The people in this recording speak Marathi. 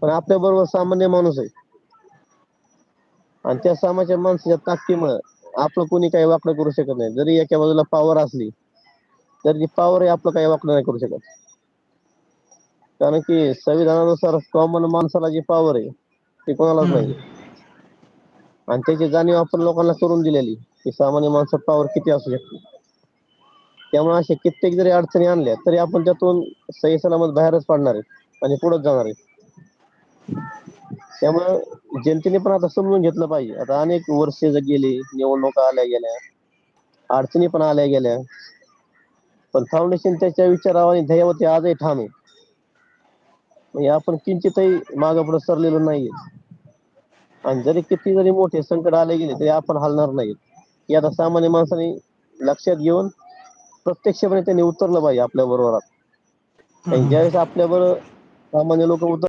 पण आपल्या बरोबर सामान्य माणूस आहे. आणि त्या सामान्य माणसाच्या ताकदीमुळे आपलं कोणी काही वाकडं करू शकत नाही. जरी एका बाजूला पॉवर असली तर ती पॉवर आपलं काही वाकडं नाही करू शकत. कारण की संविधानानुसार कॉमन माणसाला जी पॉवर आहे ती कोणालाच हम्म. नाही. आणि त्याची जाणीव आपण लोकांना करून दिलेली की सामान्य माणसात पॉवर किती असू शकते. त्यामुळे असे कित्येक जरी अडचणी आणल्या तरी आपण त्यातून सही सलामत बाहेरच पडणार आहे आणि पुढेच जाणार आहे. त्यामुळं जनतेने पण आता समजून घेतलं पाहिजे. आता अनेक वर्ष गेली, निवडणुका आल्या गेल्या, अडचणी पण आल्या गेल्या, पण फाउंडेशन त्याच्या विचारावर आणि ध्येयावरती आजही ठाम आहे. म्हणजे आपण किंचितही मागे पुढे सरलेलो नाहीये. आणि जरी किती जरी मोठे संकट आले गेले तरी आपण हलणार नाही. हे आता सामान्य माणसाने लक्षात घेऊन प्रत्यक्षपणे त्यांनी उतरलं पाहिजे आपल्या बरोबरात. आणि हम्म. ज्यावेळेस आपल्या बरोबर सामान्य लोक उतर